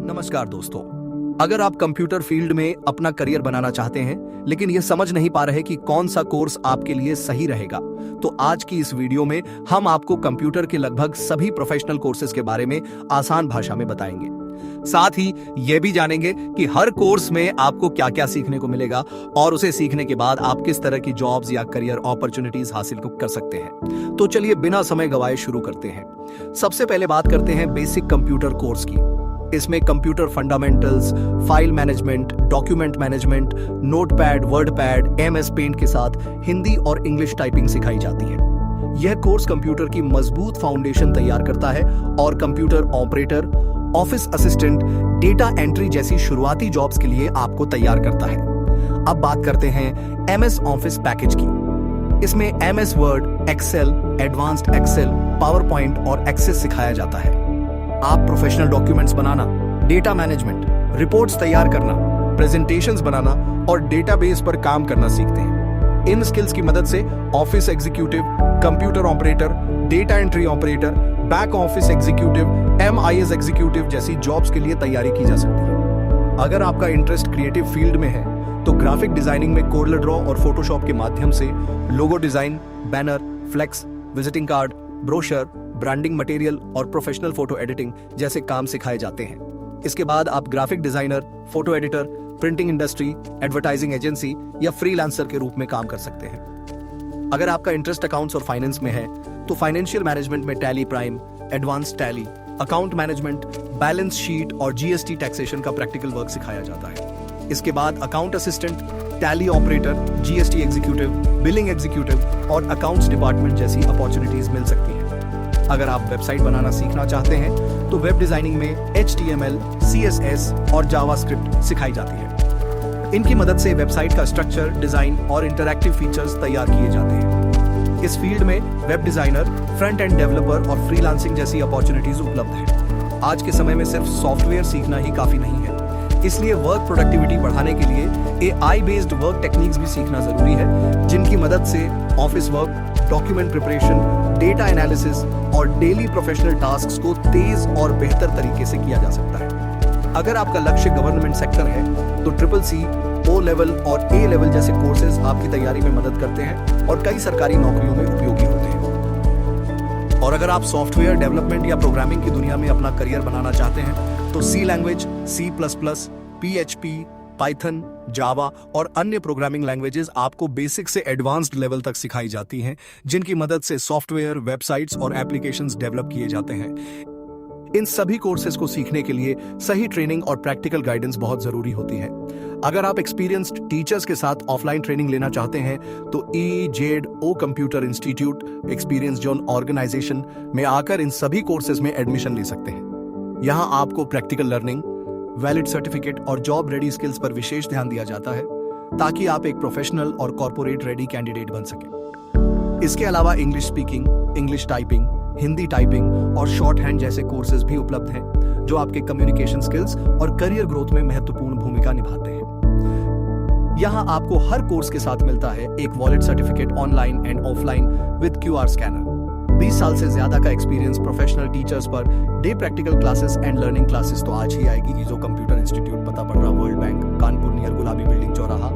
नमस्कार दोस्तों। अगर आप कंप्यूटर फील्ड में अपना करियर बनाना चाहते हैं लेकिन ये समझ नहीं पा रहे कि कौन सा कोर्स आपके लिए सही रहेगा, तो आज की इस वीडियो में हम आपको कंप्यूटर के लगभग सभी प्रोफेशनल कोर्सेज के बारे में आसान भाषा में बताएंगे। साथ ही यह भी जानेंगे कि हर कोर्स में आपको क्या क्या सीखने को मिलेगा और उसे सीखने के बाद आप किस तरह की जॉब्स या करियर अपॉर्चुनिटीज हासिल कर सकते हैं। तो चलिए बिना समय गवाए शुरू करते हैं। सबसे पहले बात करते हैं बेसिक कंप्यूटर कोर्स की। इसमें computer fundamentals, file management, document management, Notepad, WordPad, MS Paint के साथ हिंदी और इंग्लिश टाइपिंग सिखाई जाती है। यह कोर्स कंप्यूटर की मजबूत फाउंडेशन तैयार करता है और computer operator, office assistant, data entry जैसी शुरुआती जॉब्स के लिए आपको तैयार करता है। अब बात करते हैं MS ऑफिस पैकेज की। इसमें MS Word, Excel, advanced Excel, PowerPoint और एक्सेस सिखाया जाता है। आप प्रोफेशनल डॉक्यूमेंट्स बनाना, डेटा मैनेजमेंट, रिपोर्ट्स तैयार करना, प्रेजेंटेशंस बनाना और डेटाबेस पर काम करना सीखते हैं। इन स्किल्स की मदद से office executive, computer operator, data entry operator, back office executive, MIS executive जैसी जॉब्स के लिए तैयारी की जा सकती है। अगर आपका इंटरेस्ट क्रिएटिव फील्ड में है तो ग्राफिक डिजाइनिंग में कोरल ड्रॉ और फोटोशॉप के माध्यम से logo design, banner, flex, visiting card, brochure, branding material और प्रोफेशनल फोटो एडिटिंग जैसे काम सिखाए जाते हैं। इसके बाद आप graphic designer, photo editor, printing industry, advertising agency या फ्रीलांसर के रूप में काम कर सकते हैं। अगर आपका इंटरेस्ट अकाउंट्स और फाइनेंस में है तो फाइनेंशियल मैनेजमेंट में tally prime, advance tally, account management, balance sheet और GST टैक्सेशन का प्रैक्टिकल वर्क सिखाया जाता है। इसके बाद account assistant, tally operator, GST executive, billing executive और अकाउंट्स डिपार्टमेंट जैसी अपॉर्चुनिटीज मिल सकती हैं। अगर आप वेबसाइट बनाना सीखना चाहते हैं तो वेब डिजाइनिंग में HTML, CSS और जावास्क्रिप्ट सिखाई जाती है। इनकी मदद से वेबसाइट का स्ट्रक्चर, डिजाइन और इंटरैक्टिव फीचर्स तैयार किए जाते हैं। इस फील्ड में web designer, front end developer और फ्रीलांसिंग जैसी अपॉर्चुनिटीज उपलब्ध हैं। आज के समय में सिर्फ सॉफ्टवेयर सीखना ही काफी नहीं है, इसलिए वर्क प्रोडक्टिविटी बढ़ाने के लिए AI बेस्ड वर्क टेक्निक्स भी सीखना जरूरी है, जिनकी मदद से office work, document preparation, data analysis और डेली प्रोफेशनल टास्क्स को तेज और बेहतर तरीके से किया जा सकता है। अगर आपका लक्ष्य गवर्नमेंट सेक्टर है तो CCC, O लेवल और A लेवल जैसे कोर्सेज आपकी तैयारी में मदद करते हैं और कई सरकारी नौकरियों में उपयोगी होते हैं। और अगर आप सॉफ्टवेयर डेवलपमेंट या प्रोग्रामिंग की दुनिया में अपना करियर बनाना चाहते हैं तो C language, C++, PHP, Python, Java और अन्य प्रोग्रामिंग लैंग्वेजेस आपको बेसिक से एडवांस्ड लेवल तक सिखाई जाती हैं, जिनकी मदद से सॉफ्टवेयर, वेबसाइट्स और एप्लीकेशंस डेवलप किए जाते हैं। इन सभी कोर्सेज को सीखने के लिए सही ट्रेनिंग और प्रैक्टिकल गाइडेंस बहुत जरूरी होती है। अगर आप एक्सपीरियंस्ड टीचर्स के साथ ऑफलाइन ट्रेनिंग लेना चाहते हैं तो EJO computer institute, experience zone organisation में आकर इन सभी कोर्सेज में एडमिशन ले सकते हैं। यहाँ आपको प्रैक्टिकल लर्निंग, वैलिड सर्टिफिकेट और जॉब रेडी स्किल्स पर विशेष ध्यान दिया जाता है ताकि आप एक प्रोफेशनल और कॉर्पोरेट रेडी कैंडिडेट बन सकें। इसके अलावा English speaking, English typing, Hindi typing और शॉर्ट हैंड जैसे कोर्सेज भी उपलब्ध हैं, जो आपके कम्युनिकेशन स्किल्स और करियर ग्रोथ में महत्वपूर्ण भूमिका निभाते हैं। यहाँ आपको हर कोर्स के साथ मिलता है एक valid certificate online and offline with QR scanner. 20 साल से ज्यादा का experience professional teachers per day practical classes and learning classes तो आज ही आएगी। EJO कंप्यूटर इंस्टीट्यूट, पता पड़ रहा वर्ल्ड बैंक, कानपुर नियर गुलाबी बिल्डिंग, चौराहा।